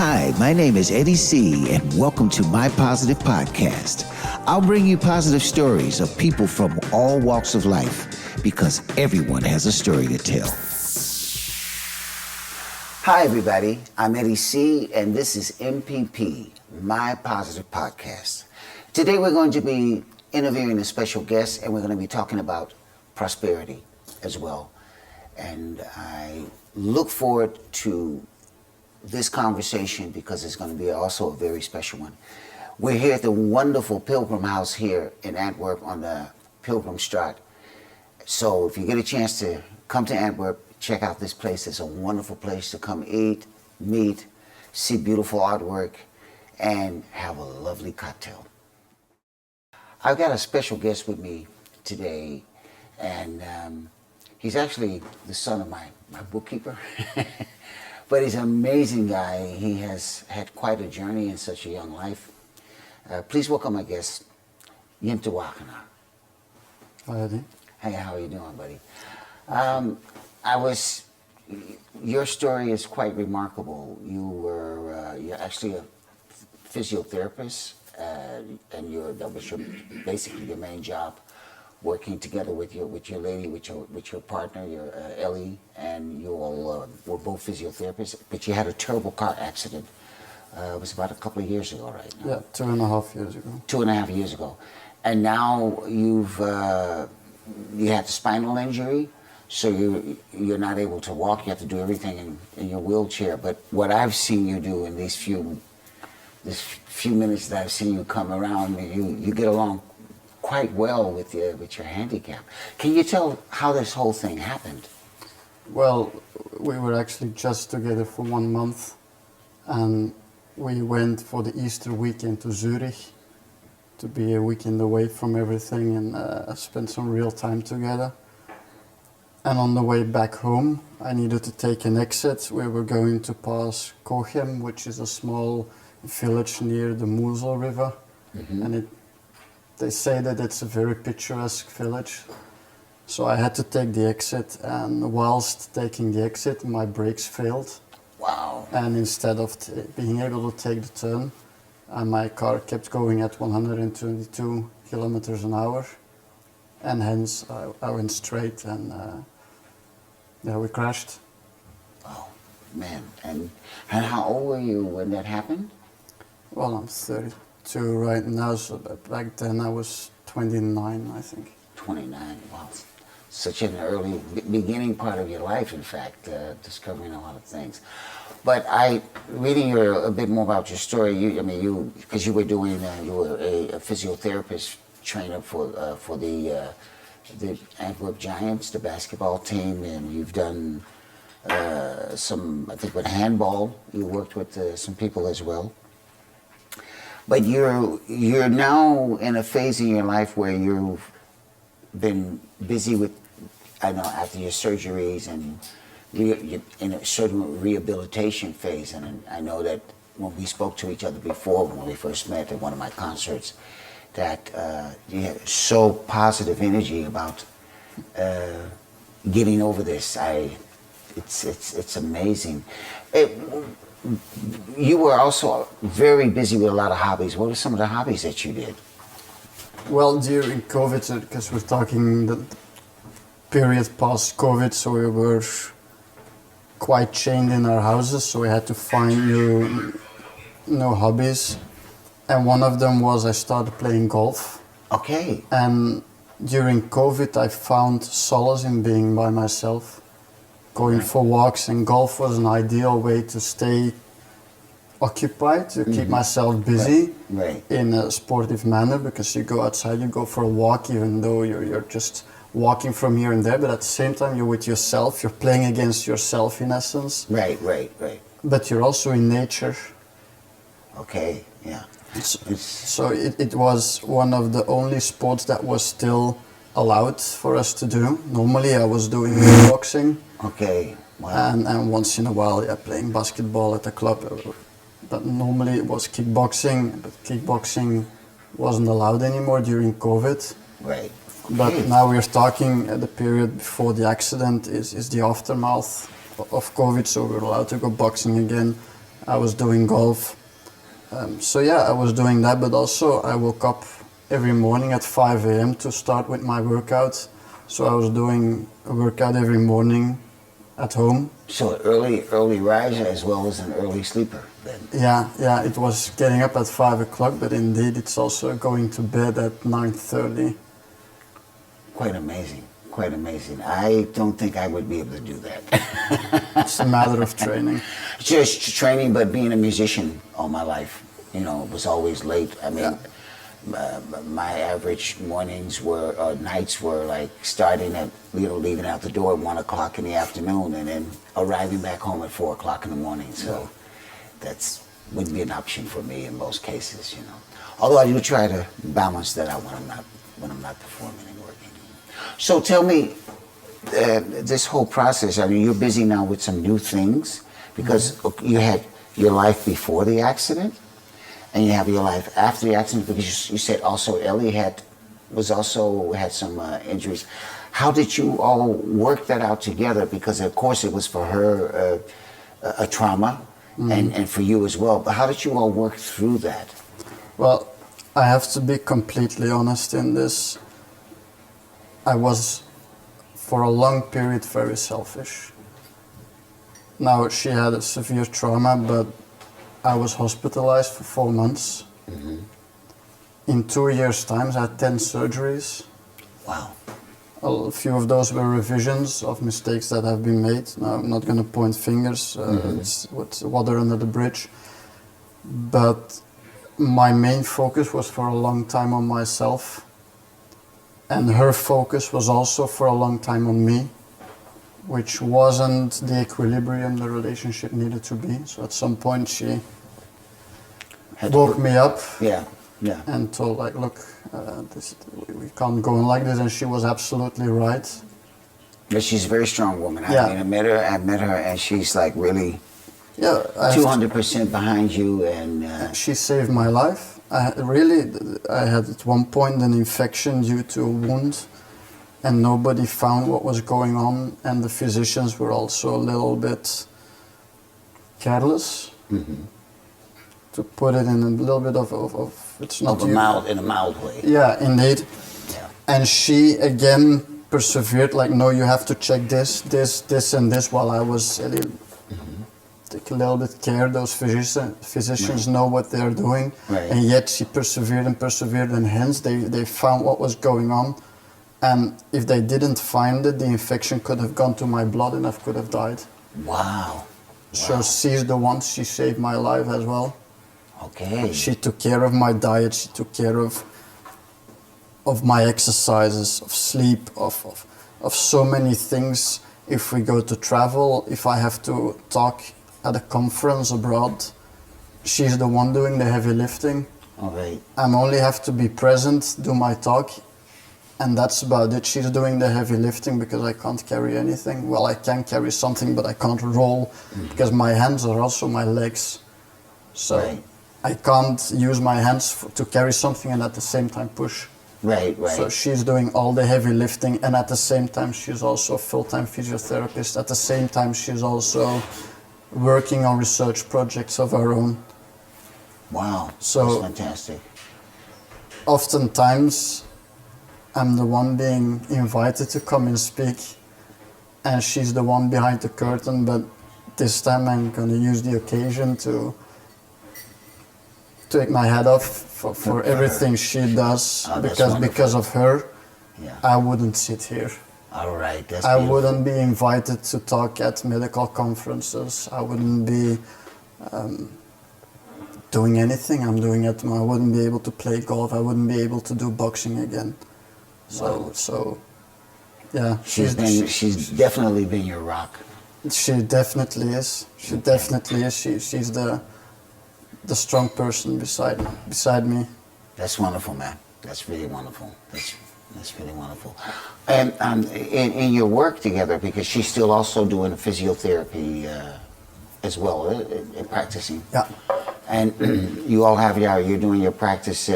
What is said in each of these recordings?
Hi, my name is Eddie C., and welcome to My Positive Podcast. I'll bring you positive stories of people from all walks of life because everyone has a story to tell. Hi, everybody. I'm Eddie C., and this is MPP, My Positive Podcast. Today, we're going to be interviewing a special guest, and we're going to be talking about prosperity as well. And I look forward to this conversation because it's going to be also a very special one. We're here at the wonderful Pilgrim House here in Antwerp on the Pilgrimstraat. So if you get a chance to come to Antwerp, check out this place. It's a wonderful place to come eat, meet, see beautiful artwork, and have a lovely cocktail. I've got a special guest with me today, and he's actually the son of my bookkeeper. But he's an amazing guy. He has had quite a journey in such a young life. Please welcome my guest, Jente Wagenaars. Hi, Eddie. Hey, how are you doing, buddy? Your story is quite remarkable. You're actually a physiotherapist, and that was basically your main job, working together with your lady, with your partner, your Ellie, and you all were both physiotherapists. But you had a terrible car accident. It was about a couple of years ago, right? No? Yeah, 2.5 years ago. 2.5 years ago, and now you had a spinal injury, so you're not able to walk. You have to do everything in your wheelchair. But what I've seen you do in these few minutes that I've seen you come around, you get along quite well with your handicap. Can you tell how this whole thing happened? Well, we were actually just together for 1 month, and we went for the Easter weekend to Zurich to be a weekend away from everything and spend some real time together. And on the way back home, I needed to take an exit. We were going to pass Cochem, which is a small village near the Mosel River, and they say that it's a very picturesque village. So I had to take the exit, and whilst taking the exit, my brakes failed. Wow. And instead of being able to take the turn, my car kept going at 122 kilometers an hour. And hence I went straight and we crashed. Oh, man. And how old were you when that happened? Well, I'm 32 right now, so back then I was 29, I think. 29, wow. Such an early beginning part of your life, in fact, discovering a lot of things. But reading a bit more about your story, because you were a physiotherapist trainer for the Antwerp Giants, the basketball team, and you've done some, I think with handball, you worked with some people as well. But you're now in a phase in your life where you've been busy with, I know, after your surgeries, and you're in a certain rehabilitation phase. And I know that when we spoke to each other before, when we first met at one of my concerts, that you had so positive energy about getting over this. It's amazing. You were also very busy with a lot of hobbies. What were some of the hobbies that you did? Well, during COVID, because we're talking the period past COVID, so we were quite chained in our houses, so we had to find new hobbies. And one of them was I started playing golf. Okay. And during COVID, I found solace in being by myself, going for walks, and golf was an ideal way to stay occupied, to keep myself busy in a sportive manner, because you go outside, you go for a walk, even though you're just walking from here and there, but at the same time you're with yourself, you're playing against yourself in essence. Right. But you're also in nature. Okay, yeah. So it was one of the only sports that was still allowed for us to do. Normally I was doing boxing. Okay, wow. And once in a while, playing basketball at a club. But normally it was kickboxing, but kickboxing wasn't allowed anymore during COVID. Right. But now we're talking the period before the accident is the aftermath of COVID, so we're allowed to go boxing again. I was doing golf. So yeah, I was doing that, but also I woke up every morning at 5 a.m. to start with my workout. So I was doing a workout every morning at home. So early riser as well as an early sleeper then. Yeah, it was getting up at 5 o'clock, but indeed it's also going to bed at 9:30. Quite amazing. Quite amazing. I don't think I would be able to do that. It's a matter of training. Just training, but being a musician all my life, you know, was always late. I mean, my average mornings were, nights were like starting at, you know, leaving out the door at 1 o'clock in the afternoon and then arriving back home at 4 o'clock in the morning. So that's wouldn't be an option for me in most cases, you know. Although I do try to balance that out when I'm not performing and working. So tell me, this whole process, I mean, you're busy now with some new things because you had your life before the accident and you have your life after the accident because you said also Ellie had some injuries. How did you all work that out together? Because of course it was for her a trauma and for you as well. But how did you all work through that? Well, I have to be completely honest in this. I was, for a long period, very selfish. Now, she had a severe trauma, but I was hospitalized for 4 months. In 2 years' time, I had 10 surgeries. Wow. A few of those were revisions of mistakes that have been made. Now, I'm not going to point fingers. It's what's water under the bridge. But my main focus was for a long time on myself. And her focus was also for a long time on me, which wasn't the equilibrium the relationship needed to be. So at some point she woke me up and told like, look, we can't go on like this. And she was absolutely right. But she's a very strong woman. I mean, I met her and she's like really 200% behind you. And she saved my life. I had at one point an infection due to a wound and nobody found what was going on and the physicians were also a little bit careless, to put it in a little bit of it's not in a mild way. Yeah, indeed. Yeah. And she again persevered, like, no, you have to check this and this, while I was take a little bit care. Those physicians know what they're doing, and yet she persevered, and hence they found what was going on. And if they didn't find it, the infection could have gone to my blood and I could have died. Wow. So she's the one, she saved my life as well. Okay. She took care of my diet, she took care of my exercises, of sleep, of so many things. If we go to travel, if I have to talk at a conference abroad, she's the one doing the heavy lifting. All right. I only have to be present, do my talk, and that's about it. She's doing the heavy lifting because I can't carry anything. Well, I can carry something, but I can't roll because my hands are also my legs. So I can't use my hands to carry something and at the same time push. Right. So she's doing all the heavy lifting, and at the same time she's also a full-time physiotherapist. At the same time she's also working on research projects of her own. Wow, so that's fantastic. Oftentimes I'm the one being invited to come and speak, and she's the one behind the curtain, but this time I'm going to use the occasion to take my hat off for everything she does, because of her, I wouldn't sit here. All right, that's I beautiful. wouldn't be invited to talk at medical conferences. I wouldn't be doing anything I'm doing at the moment. I wouldn't be able to play golf. I wouldn't be able to do boxing again. So yeah. She's definitely been your rock. She definitely is. She definitely is. She's the strong person beside me. That's wonderful, man. That's really wonderful. That's really wonderful. And in your work together, because she's still also doing physiotherapy as well, practicing. Yeah. And you all have you're doing your practice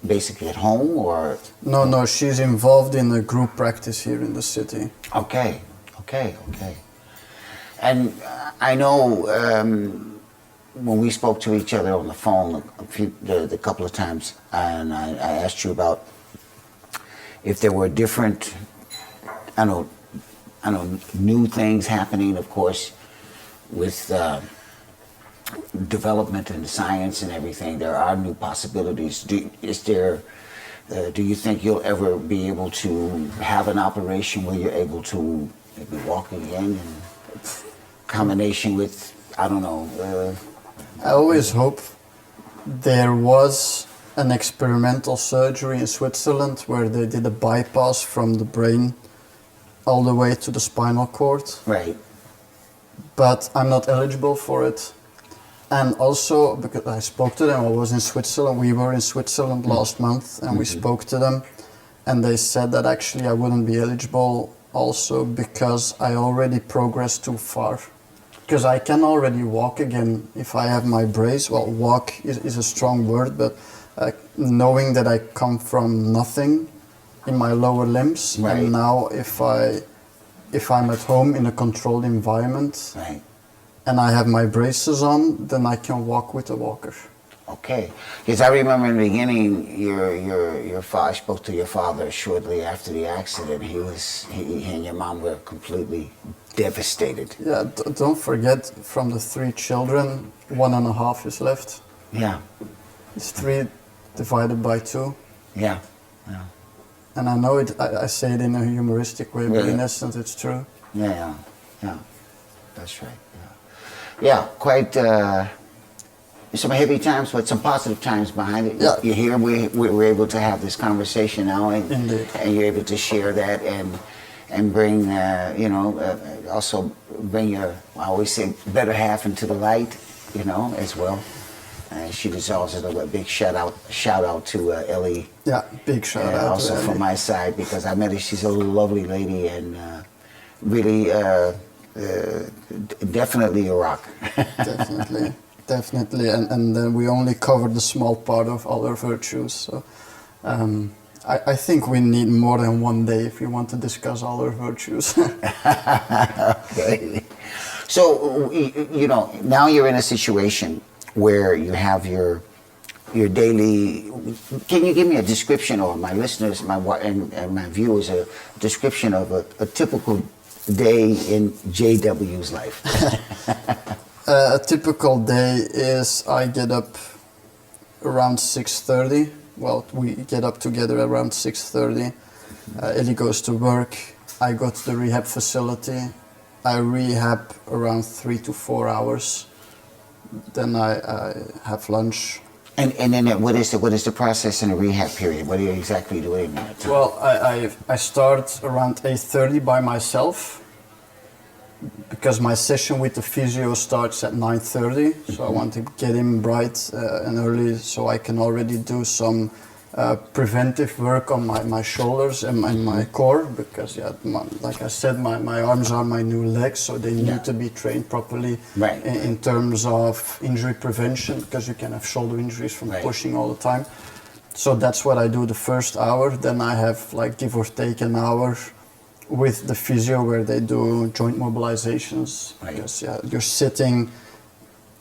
basically at home, or? No, she's involved in a group practice here in the city. Okay. And I know when we spoke to each other on the phone the couple of times, and I asked you about if there were different, I know, new things happening, of course, with development and science and everything. There are new possibilities. Do you think you'll ever be able to have an operation where you're able to maybe walk again, in combination with, I don't know? I always hope. There was an experimental surgery in Switzerland where they did a bypass from the brain all the way to the spinal cord. Right. But I'm not eligible for it. And also, because I spoke to them, I was in Switzerland, we were in Switzerland last month, and we spoke to them, and they said that actually I wouldn't be eligible also because I already progressed too far. Because I can already walk again if I have my brace. Well, walk is a strong word, but knowing that I come from nothing in my lower limbs, right. And now if I'm at home in a controlled environment, Right. and I have my braces on, then I can walk with a walker. Okay, because I remember in the beginning, your father, I spoke to your father shortly after the accident. He and your mom were completely devastated. Yeah, don't forget, from the 3 children, 1.5 is left. Yeah, It's 3 divided by 2. yeah. And I know it. I say it in a humoristic way, but Yeah. in essence, it's true. Yeah. That's right. Yeah, quite some heavy times, but some positive times behind it. Yeah. You're here. We're able to have this conversation now, and you're able to share that and bring also bring your, I always say, better half into the light, as well. She deserves a big shout out to Ellie. Yeah, big shout out Also to from Ellie. my side, because I met her. She's a lovely lady and really definitely a rock. Definitely, and then we only covered the small part of all her virtues. So I think we need more than one day if we want to discuss all her virtues. Okay. So now you're in a situation where you have your daily. Can you give me a description, or my listeners, and my viewers, a description of a typical day in JW's life? A typical day is I get up around 6:30. Well, we get up together around 6:30. Ellie goes to work. I go to the rehab facility. I rehab around 3 to 4 hours. Then I have lunch. And then what is the process in the rehab period? What are you exactly doing in that time? Well, I start around 8:30 by myself because my session with the physio starts at 9:30. So I want to get in bright and early so I can already do some preventive work on my shoulders and my core, because like I said, my arms are my new legs, so they need to be trained properly Right. in terms of injury prevention, because you can have shoulder injuries from pushing all the time. So that's what I do the first hour. Then I have, like, give or take an hour with the physio where they do joint mobilizations. Right. Because you're sitting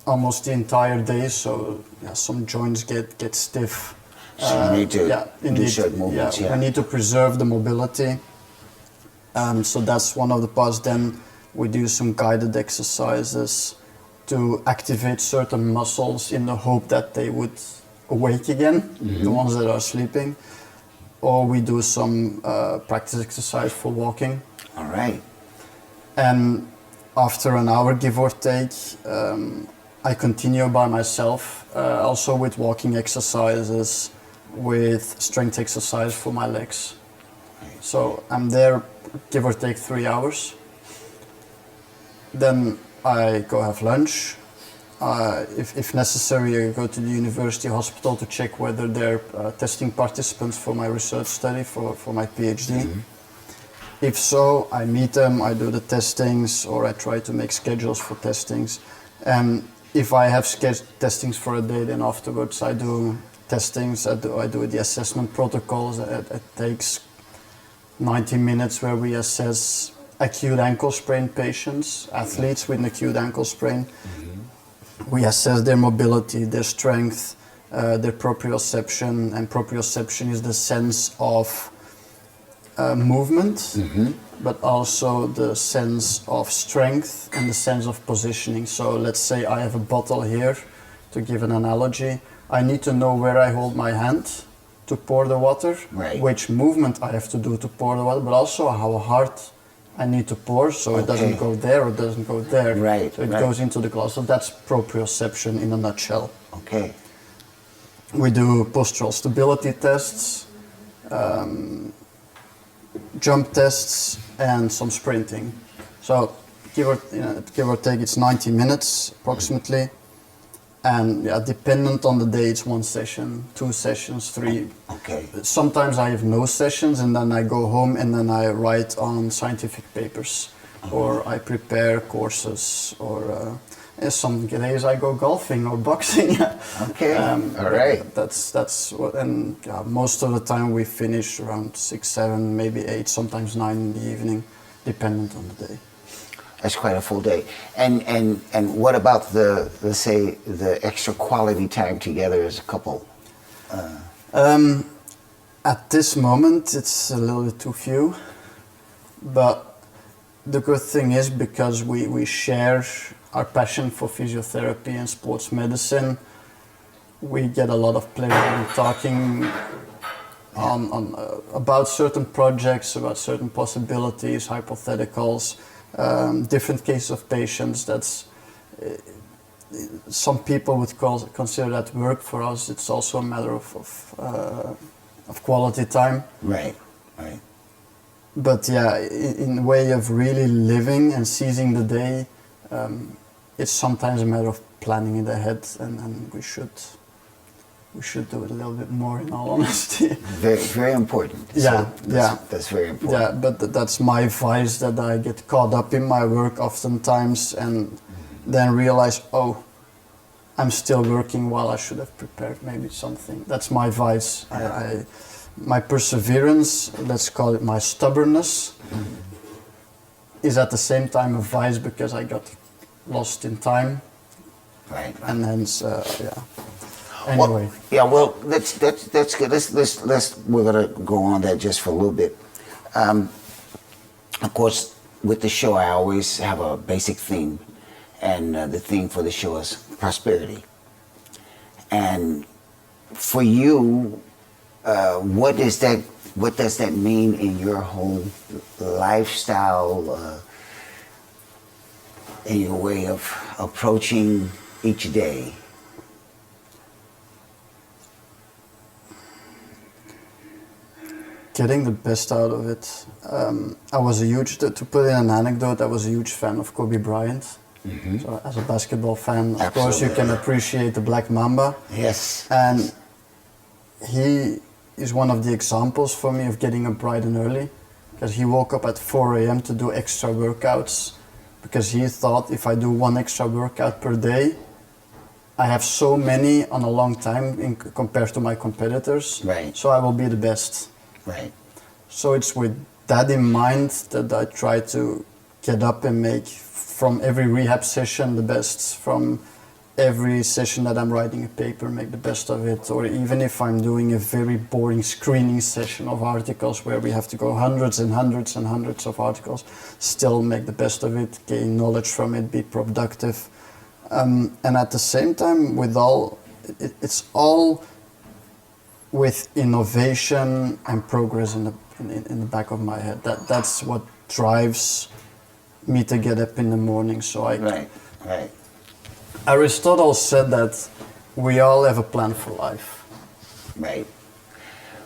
almost the entire day, so some joints get stiff. So you need to do certain movements. We need to preserve the mobility. So that's one of the parts. Then we do some guided exercises to activate certain muscles in the hope that they would awake again, the ones that are sleeping. Or we do some practice exercise for walking. All right. And after an hour, give or take, I continue by myself, also with walking exercises, with strength exercise for my legs. So I'm there, give or take 3 hours. Then I go have lunch. If necessary, I go to the university hospital to check whether they're testing participants for my research study for my PhD. If so, I meet them, I do the testings, or I try to make schedules for testings. And if I have testings for a day, then afterwards I do testings, I do the assessment protocols. It takes 90 minutes where we assess acute ankle sprain patients, athletes with an acute ankle sprain. We assess their mobility, their strength, their proprioception, and proprioception is the sense of movement, but also the sense of strength and the sense of positioning. So let's say I have a bottle here, to give an analogy. I need to know where I hold my hand to pour the water, Right. which movement I have to do to pour the water, but also how hard I need to pour, so it doesn't go there or doesn't go there. Right, So it right. goes into the glass. So that's proprioception in a nutshell. Okay. We do postural stability tests, jump tests, and some sprinting. So give or take, it's 90 minutes approximately. And yeah, dependent on the day, it's 1 session, 2 sessions, 3. Okay. Sometimes I have no sessions, and then I go home and then I write on scientific papers, or I prepare courses, or some days I go golfing or boxing. Okay. All right. That's what, and yeah, most of the time we finish around 6, 7, maybe 8, sometimes 9 in the evening, dependent on the day. That's quite a full day. And what about let's say the extra quality time together as a couple? At this moment, it's a little bit too few, but the good thing is, because we share our passion for physiotherapy and sports medicine, we get a lot of pleasure in talking about certain projects, about certain possibilities, hypotheticals, different cases of patients. That's some people would consider that work. For us, it's also a matter of quality time. Right, right. But yeah, in way of really living and seizing the day, it's sometimes a matter of planning it ahead, and we should do it a little bit more, in all honesty. Very, very important. Yeah, That's very important. Yeah, but that's my vice, that I get caught up in my work oftentimes and then realize, oh, I'm still working while I should have prepared maybe something. That's my vice. My perseverance, let's call it my stubbornness, is at the same time a vice, because I got lost in time. Right. And hence, yeah. Anyway. Well, that's good. Let's we're gonna go on that just for a little bit. Of course, with the show, I always have a basic theme, and the theme for the show is prosperity. And for you, what does that mean in your whole lifestyle, in your way of approaching each day? Getting the best out of it. I was to put in an anecdote, I was a huge fan of Kobe Bryant. So as a basketball fan, of course, you can appreciate the Black Mamba. Yes. And he is one of the examples for me of getting up bright and early, because he woke up at 4 a.m. to do extra workouts, because he thought, if I do 1 extra workout per day, I have so many on a long time compared to my competitors, Right. so I will be the best. Right. So it's with that in mind that I try to get up and make from every rehab session the best, from every session that I'm writing a paper, make the best of it, or even if I'm doing a very boring screening session of articles where we have to go hundreds and hundreds and hundreds of articles, still make the best of it, gain knowledge from it, be productive. And at the same time, it's all with innovation and progress in the back of my head. That's what drives me to get up in the morning. So Right. Aristotle said that we all have a plan for life. Right.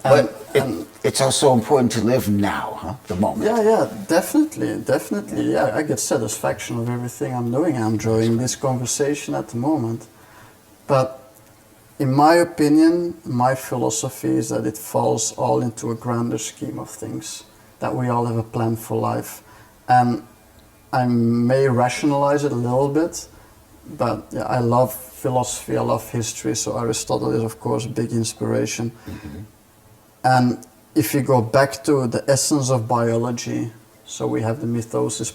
And- But it's also important to live now, huh? The moment. Yeah, definitely. Yeah, I get satisfaction of everything I'm doing. I'm enjoying this conversation at the moment. But in my opinion, my philosophy is that it falls all into a grander scheme of things, that we all have a plan for life. And I may rationalize it a little bit, but yeah, I love philosophy, I love history, so Aristotle is of course a big inspiration. And if you go back to the essence of biology, So we have the mithosis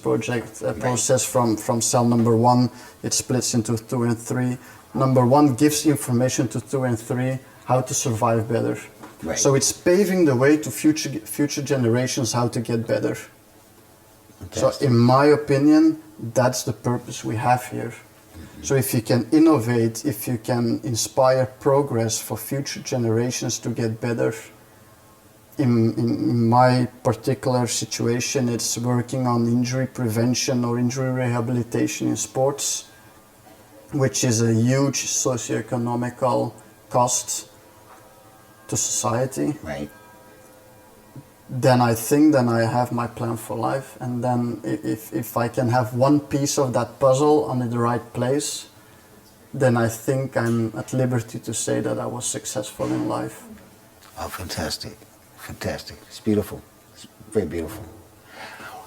process from cell number 1. It splits into 2 and 3. Number 1 gives information to 2 and 3 how to survive better. Right. So it's paving the way to future generations how to get better. Fantastic. So in my opinion, that's the purpose we have here. So if you can innovate, if you can inspire progress for future generations to get better, in my particular situation, it's working on injury prevention or injury rehabilitation in sports, which is a huge socioeconomical cost to society. Right. Then I think then I have my plan for life, and then if I can have one piece of that puzzle on the right place, then I think I'm at liberty to say that I was successful in life. Oh, fantastic. Fantastic. It's beautiful. It's very beautiful.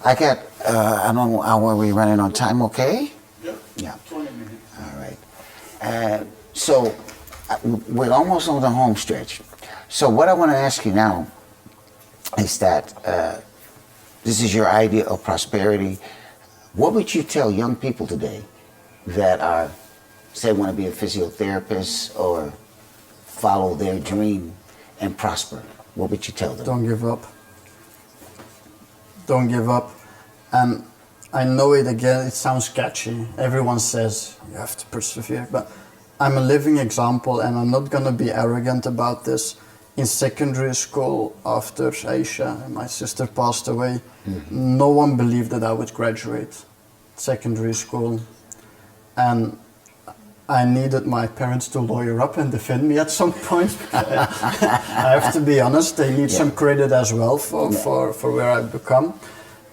I got, I don't know, are we running on time okay? Yeah. 20 minutes. All right. So we're almost on the home stretch. So what I want to ask you now is that this is your idea of prosperity. What would you tell young people today that are, say, want to be a physiotherapist or follow their dream and prosper? What would you tell them? Don't give up. Don't give up. And I know it again, it sounds catchy. Everyone says you have to persevere, but I'm a living example, and I'm not going to be arrogant about this. In secondary school, after Aisha, my sister, passed away, no one believed that I would graduate secondary school. And I needed my parents to lawyer up and defend me at some point. I have to be honest, they need some credit as well for where I've become.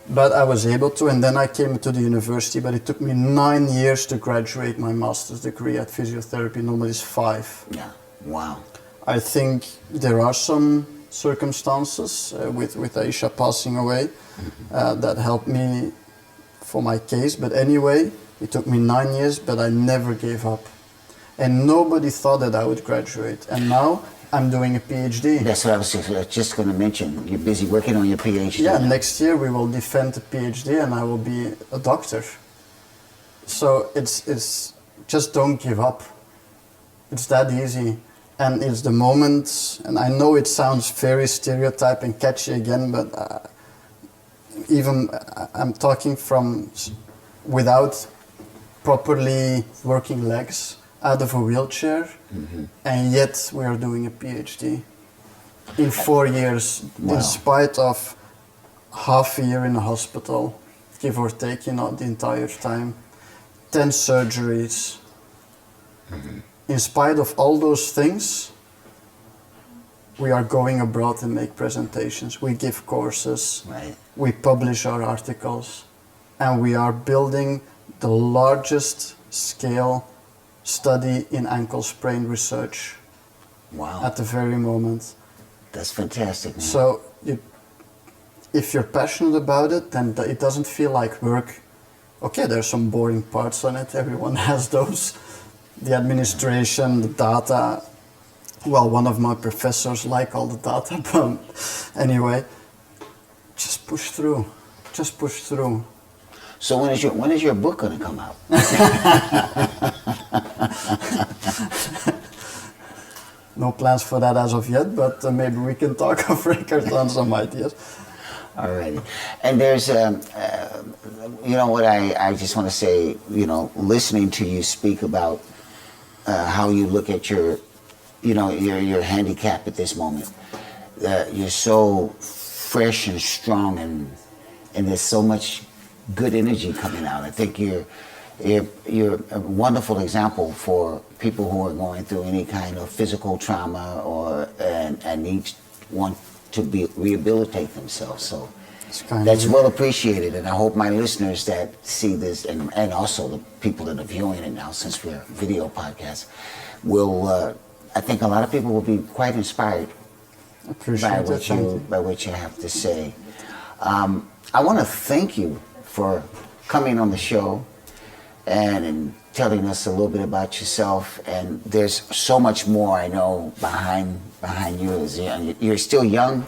But I was able to, and then I came to the university, but it took me 9 years to graduate my master's degree at physiotherapy. Normally it's 5. Yeah. Wow. I think there are some circumstances with Aisha passing away that helped me for my case. But anyway, it took me 9 years, but I never gave up. And nobody thought that I would graduate. And now I'm doing a PhD. That's what I was just going to mention. You're busy working on your PhD. Yeah, now. next year we will defend the PhD and I will be a doctor. So it's just don't give up. It's that easy. And it's the moment, and I know it sounds very stereotype and catchy again, but even I'm talking from without properly working legs, out of a wheelchair, and yet we are doing a PhD in 4 years, Wow. in spite of half a year in a hospital, give or take, the entire time, 10 surgeries. In spite of all those things, we are going abroad and make presentations. We give courses, Right. we publish our articles, and we are building the largest scale study in ankle sprain research Wow. at the very moment. That's fantastic, man. So if you're passionate about it, then it doesn't feel like work. Okay, there's some boring parts on it, everyone has those. The administration, the data. Well, one of my professors like all the data, but anyway, just push through. Just push through. So when is your book going to come out? No plans for that as of yet, but maybe we can talk off record on some ideas. All right. And there's, you know what, I just want to say, listening to you speak about how you look at your handicap at this moment. You're so fresh and strong, and there's so much good energy coming out. I think you're a wonderful example for people who are going through any kind of physical trauma and want to rehabilitate themselves. So that's well appreciated, and I hope my listeners that see this, and also the people that are viewing it now, since we're a video podcast, will. I think a lot of people will be quite inspired by what you have to say. I want to thank you for coming on the show and telling us a little bit about yourself. And there's so much more I know behind you. You're still young,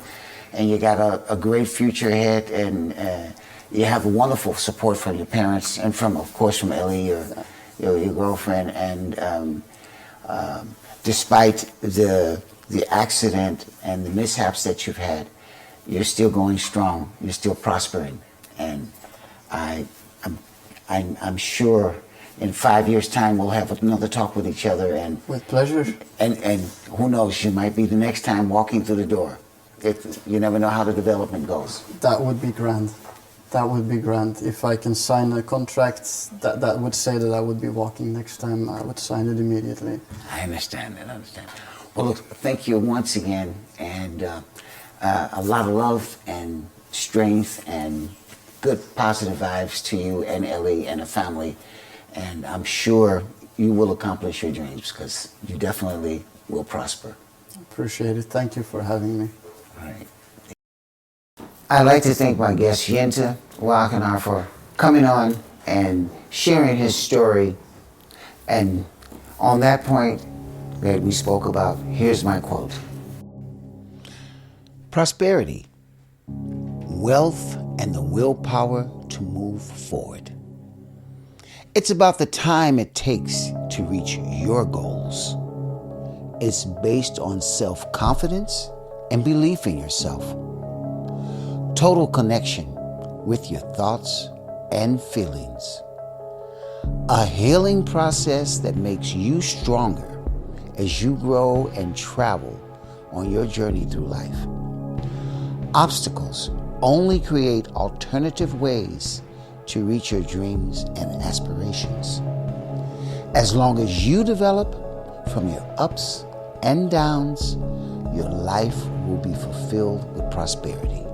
and you got a great future ahead. And you have wonderful support from your parents and from, of course, from Ellie, your girlfriend. And despite the accident and the mishaps that you've had, you're still going strong. You're still prospering. And I'm sure in 5 years' time we'll have another talk with each other. And with pleasure. And who knows, you might be the next time walking through the door. You never know how the development goes. That would be grand. That would be grand. If I can sign a contract that would say that I would be walking next time, I would sign it immediately. I understand. Well, look, thank you once again, and a lot of love and strength and good positive vibes to you and Ellie and the family. And I'm sure you will accomplish your dreams because you definitely will prosper. Appreciate it. Thank you for having me. All right. I'd like to thank my guest Jente Wagenaars for coming on and sharing his story. And on that point that we spoke about, here's my quote. Prosperity, wealth, and the willpower to move forward. It's about the time it takes to reach your goals. It's based on self-confidence and belief in yourself. Total connection with your thoughts and feelings. A healing process that makes you stronger as you grow and travel on your journey through life. Obstacles only create alternative ways to reach your dreams and aspirations. As long as you develop from your ups and downs, your life will be fulfilled with prosperity.